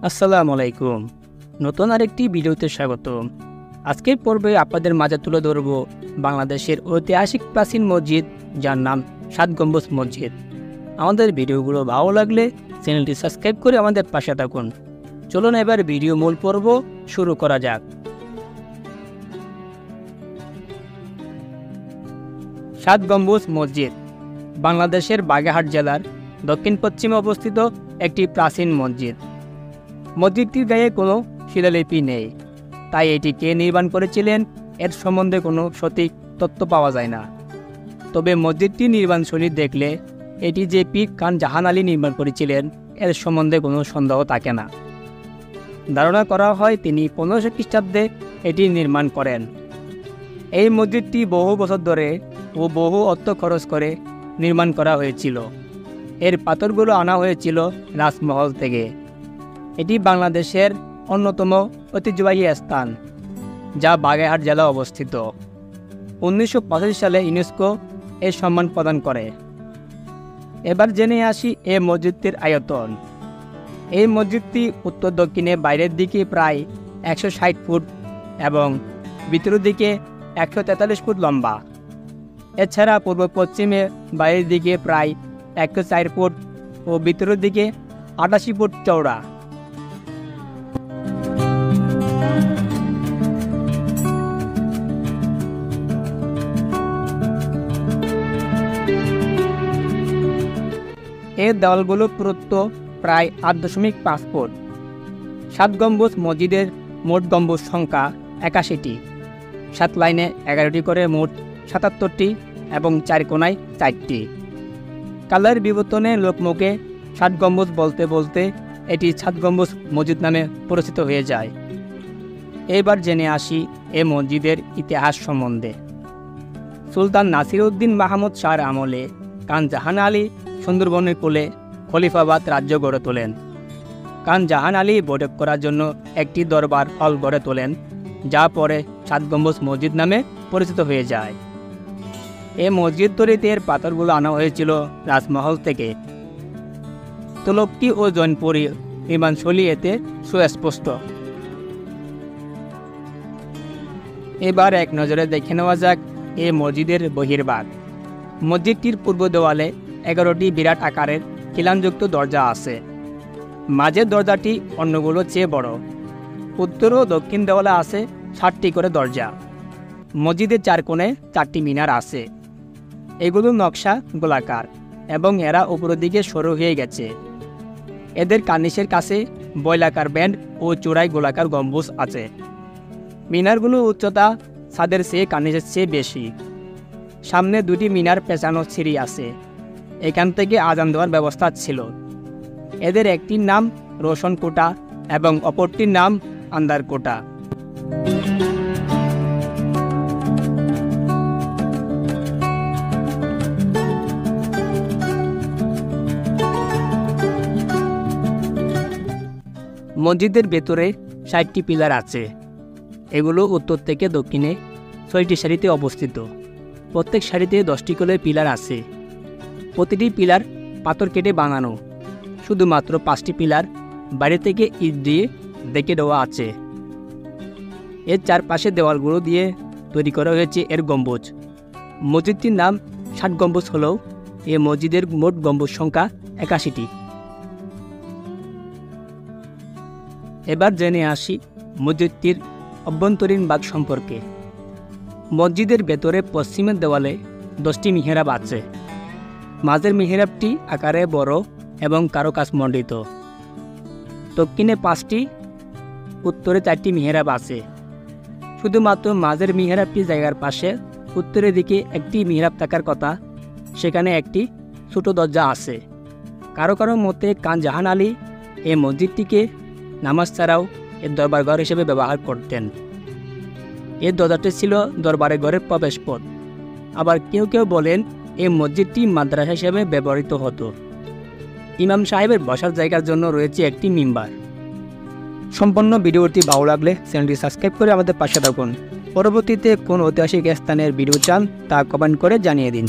আসসালামু আলাইকুম। নতুন আরেকটি ভিডিওতে স্বাগত। আজকের পর্বে আপনাদের মাঝে তুলে ধরব বাংলাদেশের ঐতিহাসিক প্রাচীন মসজিদ, যার নাম ৭ গম্বুজ মসজিদ। আমাদের ভিডিওগুলো ভালো লাগলে চ্যানেলটি সাবস্ক্রাইব করে আমাদের পাশে থাকুন। চলুন এবার ভিডিও মূল পর্ব শুরু করা যাক। ৭ গম্বুজ মসজিদ বাংলাদেশের বাগেরহাট জেলার দক্ষিণ পশ্চিমে অবস্থিত একটি প্রাচীন মসজিদ। মসজিদটির গায়ে কোনো শিলালিপি নেই, তাই এটি কে নির্মাণ করেছিলেন এর সম্বন্ধে কোনো সঠিক তথ্য পাওয়া যায় না। তবে মসজিদটির নির্মাণশৈলী দেখলে এটি যে পীর খান জাহান আলী নির্মাণ করেছিলেন এর সম্বন্ধে কোনো সন্দেহ থাকে না। ধারণা করা হয় তিনি 1500 খ্রিস্টাব্দে এটি নির্মাণ করেন। এই মসজিদটি বহু বছর ধরে ও বহু অর্থ খরচ করে নির্মাণ করা হয়েছিল। এর পাথরগুলো আনা হয়েছিল রাজমহল থেকে। এটি বাংলাদেশের অন্যতম ঐতিহ্যবাহী স্থান, যা বাগেরহাট জেলায় অবস্থিত। 1985 সালে ইউনেস্কো এর সম্মান প্রদান করে। এবার জেনে আসি এই মসজিদটির আয়তন। এই মসজিদটি উত্তর দক্ষিণে বাইরের দিকে প্রায় 160 ফুট এবং ভিতরের দিকে 143 ফুট লম্বা। এছাড়া পূর্ব পশ্চিমে বাইরের দিকে প্রায় 104 ফুট ও ভিতরের দিকে 88 ফুট চওড়া। এর দেওয়ালগুলো পুরুত্ব প্রায় 8.5 ফুট। ৭ গম্বুজ মসজিদের মোট গম্বুজ সংখ্যা 81টি। 7 লাইনে 11টি করে মোট 77টি এবং 4 কোণায় 4টি। কালের বিবর্তনে লোকমুখে ৭ গম্বুজ বলতে বলতে এটি ৭ গম্বুজ মসজিদ নামে পরিচিত হয়ে যায়। এবার জেনে আসি এ মসজিদের ইতিহাস সম্বন্ধে। সুলতান নাসিরউদ্দিন মাহমুদ শাহর আমলে খান জাহান আলী সুন্দরবনের কোলে খলিফাবাদ রাজ্য গড়ে তোলেন। খান জাহান আলী বৈঠক করার জন্য একটি দরবার হল গড়ে তোলেন, যা পরে ৭ গম্বুজ মসজিদ নামে পরিচিত হয়ে যায়। এই মসজিদ তৈরিতে পাথরগুলো আনা হয়েছিল রাজমহল থেকে। তোলকটি ও জৈনপুরী নির্মাণশৈলী এতে সুস্পষ্ট। এবার এক নজরে দেখে নেওয়া যাক এই মসজিদের বহির্ভাগ। মসজিদটির পূর্ব দেওয়ালে 11টি বিরাট আকারের খিলানযুক্ত দরজা আছে। মাঝের দরজাটি অন্যগুলো চেয়ে বড়। উত্তর ও দক্ষিণ দেওয়ালে আছে 7টি করে দরজা। মসজিদের 4 কোণে 4টি মিনার আছে। এগুলো নকশা গোলাকার এবং এরা উপরের দিকে সরু হয়ে গেছে। এদের কার্নিশের কাছে বয়লাকার ব্যান্ড ও চূড়ায় গোলাকার গম্বুজ আছে। মিনারগুলো উচ্চতা ছাদের চেয়ে কার্নিশের চেয়ে বেশি। সামনে 2টি মিনার পেঁচানো সিঁড়ি আছে। এখান থেকে আজান দেওয়ার ব্যবস্থা ছিল। এদের একটির নাম রোশন কোটা এবং অপরটির নাম আন্দার কোটা। মসজিদের ভেতরে 60টি পিলার আছে। এগুলো উত্তর থেকে দক্ষিণে 6টি সারিতে অবস্থিত। প্রত্যেক সারিতে 10টি করে পিলার আছে। প্রতিটি পিলার পাথর কেটে বানানো। শুধুমাত্র 5টি পিলার বাইরে থেকে ইট দিয়ে ঢেকে দেওয়া আছে। এর চারপাশে দেওয়ালগুলো দিয়ে তৈরি করা হয়েছে এর গম্বুজ। মসজিদটির নাম ৭ গম্বুজ হলেও এ মসজিদের মোট গম্বুজ সংখ্যা 81টি। এবার জেনে আসি মসজিদটির অভ্যন্তরীণ ভাগ সম্পর্কে। মসজিদের ভেতরে পশ্চিমের দেওয়ালে 10টি মিহরাব আছে। মাঝের মিহরাবটি আকারে বড় এবং কারুকাজমণ্ডিত। দক্ষিণে 5টি, উত্তরে 4টি মিহরাব আছে। শুধুমাত্র মাঝের মিহরাবটি জায়গার পাশে উত্তরের দিকে একটি মিহরাব থাকার কথা, সেখানে একটি ছোট দরজা আছে। কারো কারো মতে খান জাহান আলী এই মসজিদটিকে নামাজ ছাড়াও এর দরবারঘর হিসেবে ব্যবহার করতেন। এর দরজাটি ছিল দরবারের ঘরের প্রবেশপথ। আবার কেউ কেউ বলেন এই মসজিদটি মাদ্রাসা হিসেবে ব্যবহৃত হতো। ইমাম সাহেবের বসার জায়গার জন্য রয়েছে একটি মিম্বার। সম্পূর্ণ ভিডিওটি ভালো লাগলে চ্যানেলটি সাবস্ক্রাইব করে আমাদের পাশে থাকুন। পরবর্তীতে কোন ঐতিহাসিক স্থানের ভিডিও চান তা কমেন্ট করে জানিয়ে দিন।